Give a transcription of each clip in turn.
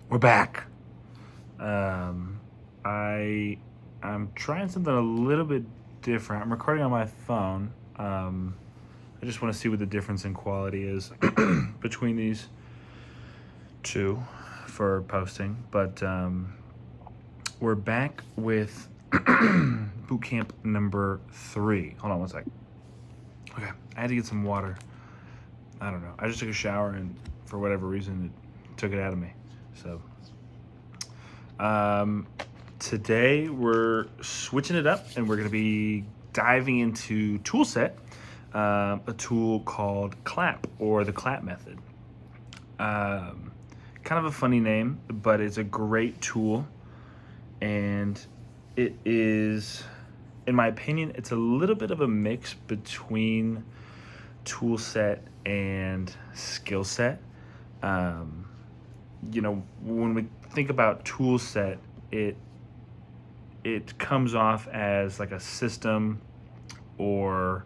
We're back. Um, I'm trying something a little bit different. I'm recording on my phone. I just want to see what the difference in quality is between these two for posting. But we're back with Bootcamp number 3. Hold on one sec. Okay, I had to get some water. I don't know. I just took a shower and for whatever reason it took it out of me. So today we're switching it up and we're going to be diving into toolset, a tool called C.L.A.P or the C.L.A.P method. Kind of a funny name, but it's a great tool, and it is, in my opinion, it's a little bit of a mix between tool set and skill set. When we think about tool set, it comes off as like a system or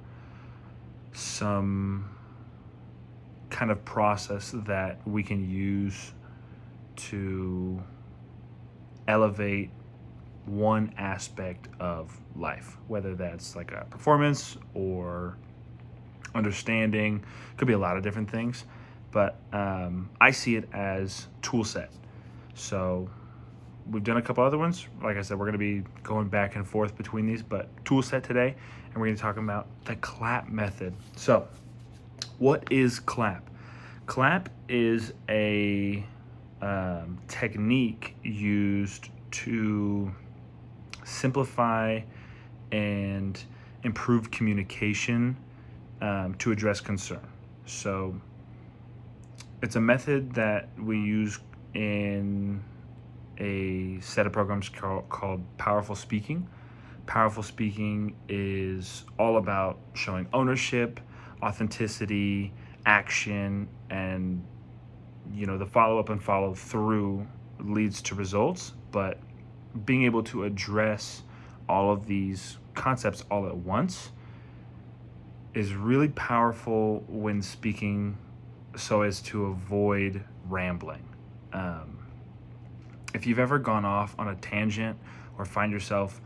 some kind of process that we can use to elevate one aspect of life, whether that's like a performance or understanding. Could be a lot of different things, but I see it as tool set. So we've done a couple other ones. Like I said, we're going to be going back and forth between these, but tool set today, and we're going to talk about the C.L.A.P method. So what is C.L.A.P? C.L.A.P is a technique used to simplify and improve communication to address concern. So it's a method that we use in a set of programs called Powerful Speaking. Powerful Speaking is all about showing ownership, authenticity, action, and the follow-up and follow-through leads to results, but being able to address all of these concepts all at once is really powerful when speaking so as to avoid rambling. If you've ever gone off on a tangent or find yourself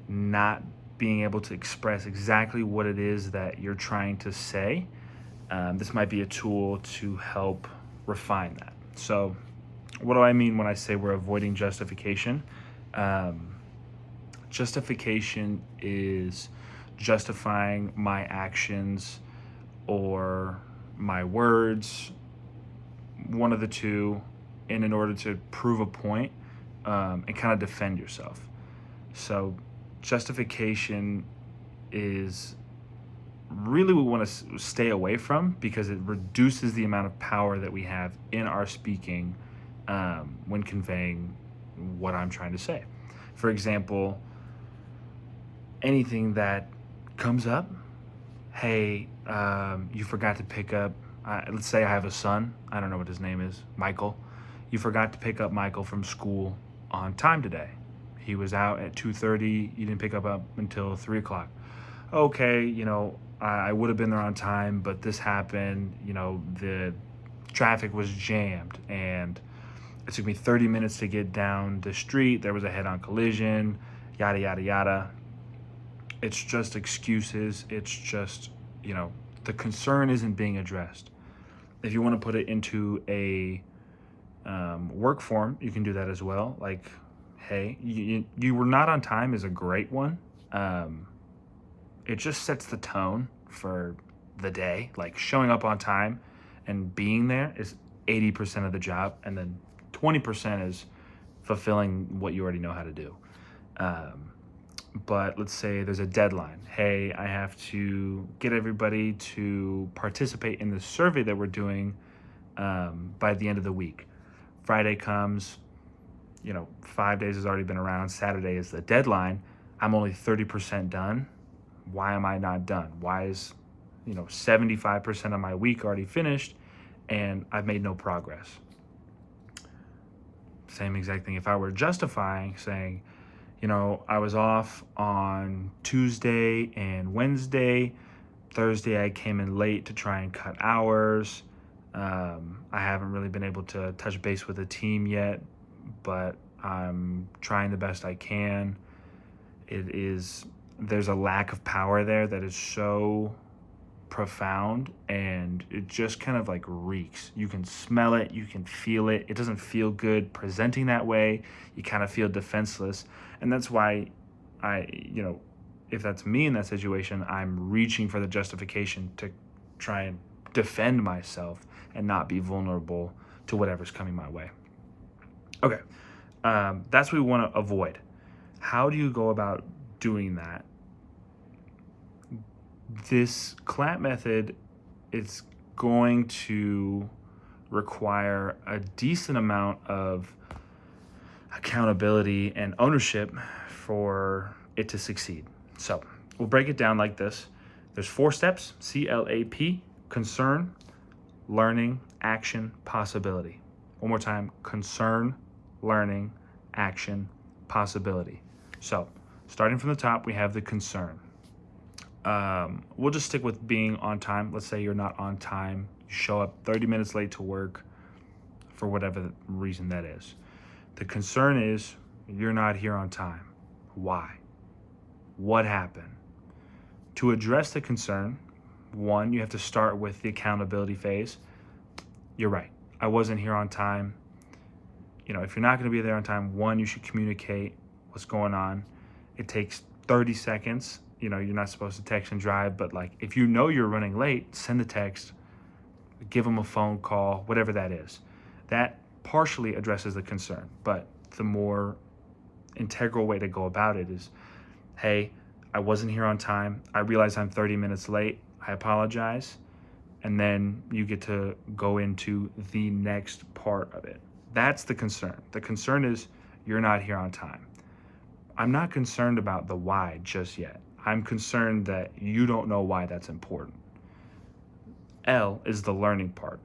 not being able to express exactly what it is that you're trying to say, this might be a tool to help refine that. So what do I mean when I say we're avoiding justification? Justification is justifying my actions or my words, one of the two, in order to prove a point and kind of defend yourself. So justification is really what we want to stay away from because it reduces the amount of power that we have in our speaking when conveying what I'm trying to say. For example, anything that comes up, hey, you forgot to pick up, let's say I have a son, I don't know what his name is, Michael. You forgot to pick up Michael from school on time today. He was out at 2:30, you didn't pick up until 3 o'clock. Okay, I would have been there on time, but this happened, the traffic was jammed and it took me 30 minutes to get down the street. There was a head-on collision, yada, yada, yada. It's just excuses. It's just, the concern isn't being addressed. If you want to put it into a work form, you can do that as well. Like, hey, you were not on time is a great one. It just sets the tone for the day. Like showing up on time and being there is 80% of the job, and then 20% is fulfilling what you already know how to do. But let's say there's a deadline. Hey, I have to get everybody to participate in the survey that we're doing by the end of the week. Friday comes, 5 days has already been around. Saturday is the deadline. I'm only 30% done. Why am I not done? Why is 75% of my week already finished and I've made no progress? Same exact thing. If I were justifying, saying, I was off on Tuesday and Wednesday. Thursday I came in late to try and cut hours. I haven't really been able to touch base with a team yet, but I'm trying the best I can. There's a lack of power there that is so profound, and it just kind of like reeks. You can smell it, you can feel it. It doesn't feel good presenting that way. You kind of feel defenseless. And that's why if that's me in that situation, I'm reaching for the justification to try and defend myself and not be vulnerable to whatever's coming my way. Okay, that's what we want to avoid. How do you go about doing that? This C.L.A.P method is going to require a decent amount of accountability and ownership for it to succeed. So we'll break it down like this. There's 4 steps: C.L.A.P, concern, learning, action, possibility. One more time: concern, learning, action, possibility. So starting from the top, we have the concern. We'll just stick with being on time. Let's say you're not on time. You show up 30 minutes late to work for whatever reason that is. The concern is you're not here on time. Why? What happened? To address the concern, one, you have to start with the accountability phase. You're right. I wasn't here on time. If you're not going to be there on time, one, you should communicate what's going on. It takes 30 seconds. You're not supposed to text and drive, but like if you know you're running late, send the text, give them a phone call, whatever that is. That partially addresses the concern, but the more integral way to go about it is, hey, I wasn't here on time. I realize I'm 30 minutes late. I apologize. And then you get to go into the next part of it. That's the concern. The concern is you're not here on time. I'm not concerned about the why just yet. I'm concerned that you don't know why that's important. L is the learning part.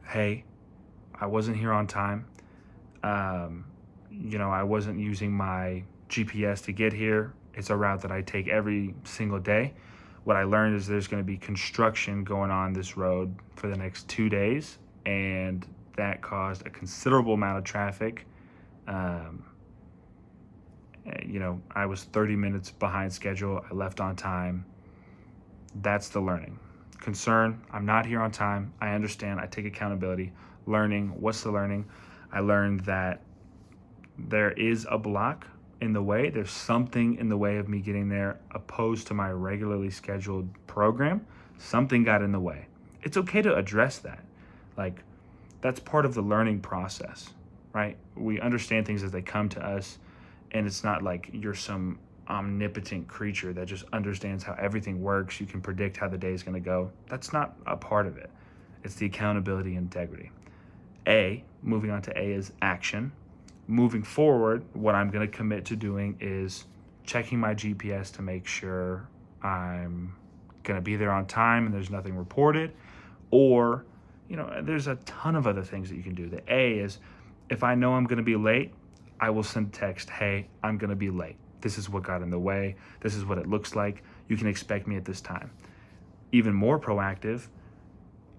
Hey, I wasn't here on time. I wasn't using my GPS to get here. It's a route that I take every single day. What I learned is there's going to be construction going on this road for the next 2 days, and that caused a considerable amount of traffic. I was 30 minutes behind schedule. I left on time. That's the learning. Concern, I'm not here on time. I understand. I take accountability. Learning, what's the learning? I learned that there is a block in the way. There's something in the way of me getting there opposed to my regularly scheduled program. Something got in the way. It's okay to address that. Like, that's part of the learning process, right? We understand things as they come to us, and it's not like you're some omnipotent creature that just understands how everything works. You can predict how the day is going to go. That's not a part of it. It's the accountability and integrity. Moving on to A is action. Moving forward, what I'm going to commit to doing is checking my GPS to make sure I'm going to be there on time and there's nothing reported. Or, there's a ton of other things that you can do. The A is, if I know I'm going to be late, I will send text, hey, I'm going to be late. This is what got in the way. This is what it looks like. You can expect me at this time. Even more proactive,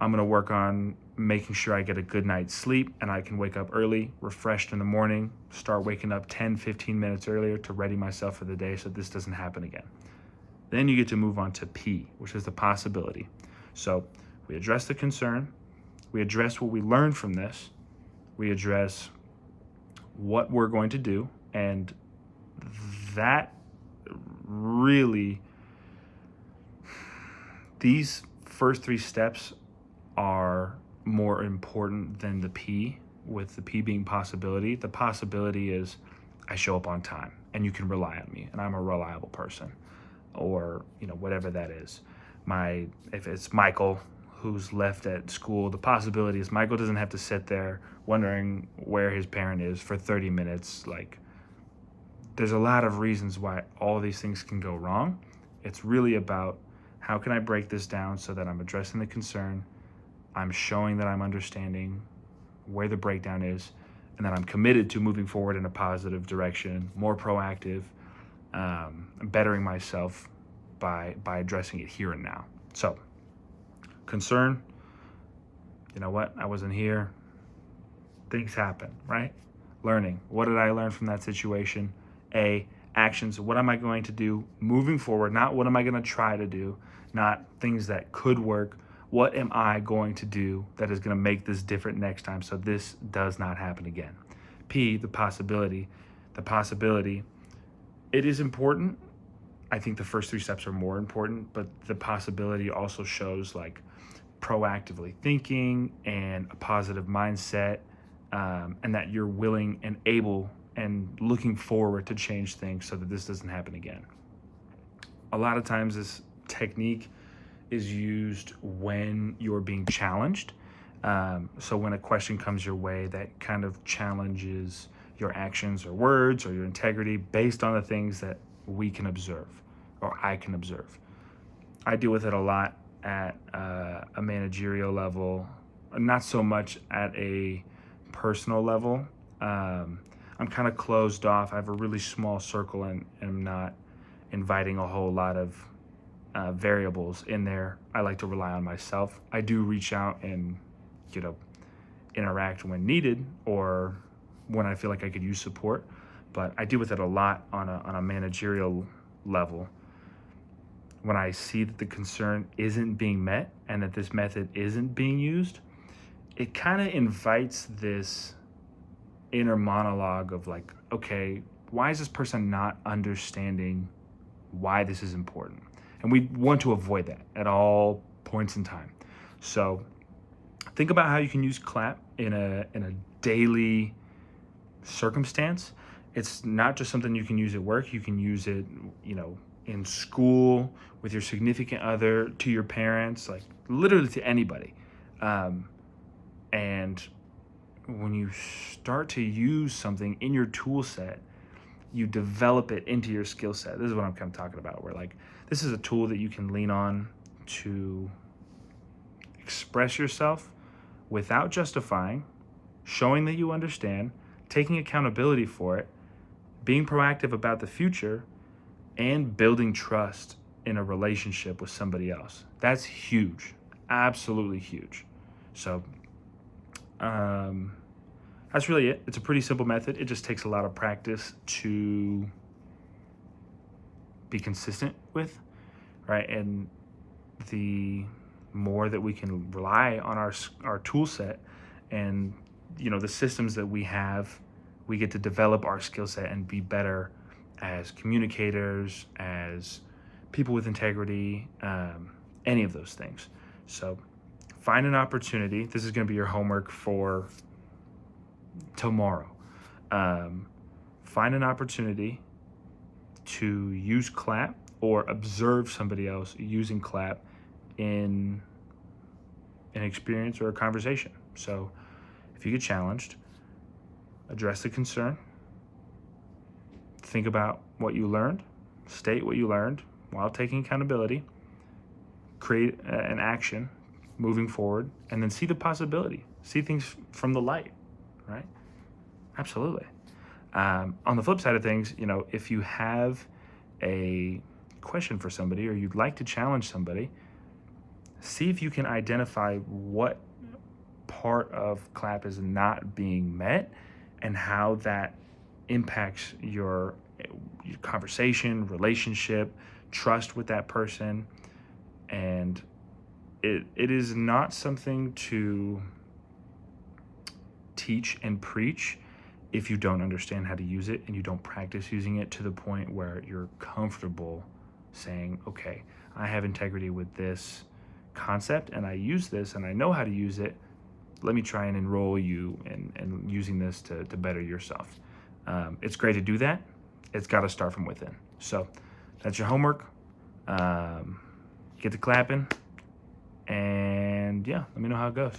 I'm going to work on making sure I get a good night's sleep and I can wake up early, refreshed in the morning, start waking up 10, 15 minutes earlier to ready myself for the day so this doesn't happen again. Then you get to move on to P, which is the possibility. So we address the concern. We address what we learned from this. We address what we're going to do. And that really, these first 3 steps are more important than the P, with the P being possibility. The possibility is I show up on time and you can rely on me and I'm a reliable person, or whatever that is. If it's Michael who's left at school, the possibility is Michael doesn't have to sit there wondering where his parent is for 30 minutes. Like, there's a lot of reasons why all these things can go wrong. It's really about how can I break this down so that I'm addressing the concern, I'm showing that I'm understanding where the breakdown is, and that I'm committed to moving forward in a positive direction, more proactive, bettering myself by addressing it here and now. So, concern, You know what? I wasn't here. Things happen, right? Learning. What did I learn from that situation? A, actions. What am I going to do moving forward? Not what am I going to try to do, not things that could work. What am I going to do that is going to make this different next time so this does not happen again? P, the possibility. The possibility. It is important. I think the first three steps are more important, but the possibility also shows like proactively thinking and a positive mindset, and that you're willing and able and looking forward to change things so that this doesn't happen again. A lot of times this technique is used when you're being challenged. So when a question comes your way that kind of challenges your actions or words or your integrity based on the things that we can observe or I can observe. I deal with it a lot at a managerial level, not so much at a personal level. I'm kind of closed off. I have a really small circle and am not inviting a whole lot of variables in there. I like to rely on myself. I do reach out and, interact when needed or when I feel like I could use support, but I deal with it a lot on a managerial level. When I see that the concern isn't being met and that this method isn't being used, it kind of invites this inner monologue of like, okay, why is this person not understanding why this is important? And we want to avoid that at all points in time. So think about how you can use C.L.A.P in a daily circumstance. It's not just something you can use at work. You can use it, in school, with your significant other, to your parents, like literally to anybody. And when you start to use something in your tool set, you develop it into your skill set. This is what I'm kind of talking about, where like this is a tool that you can lean on to express yourself without justifying, showing that you understand, taking accountability for it, being proactive about the future, and building trust in a relationship with somebody else. That's huge, absolutely huge. So that's really it. It's a pretty simple method. It just takes a lot of practice to be consistent with, right? And the more that we can rely on our tool set and the systems that we have, we get to develop our skill set and be better as communicators, as people with integrity, any of those things. So find an opportunity. This is going to be your homework for tomorrow. Find an opportunity to use C.L.A.P or observe somebody else using C.L.A.P in an experience or a conversation. So if you get challenged, address the concern, think about what you learned, state what you learned while taking accountability, create an action moving forward, and then see the possibility, see things from the light, right? Absolutely. On the flip side of things, if you have a question for somebody or you'd like to challenge somebody, see if you can identify what part of C.L.A.P is not being met and how that impacts your conversation, relationship, trust with that person. And it is not something to teach and preach if you don't understand how to use it and you don't practice using it to the point where you're comfortable saying, okay, I have integrity with this concept and I use this and I know how to use it. Let me try and enroll you in using this to better yourself. It's great to do that. It's got to start from within. So that's your homework. Get to clapping, and yeah, let me know how it goes.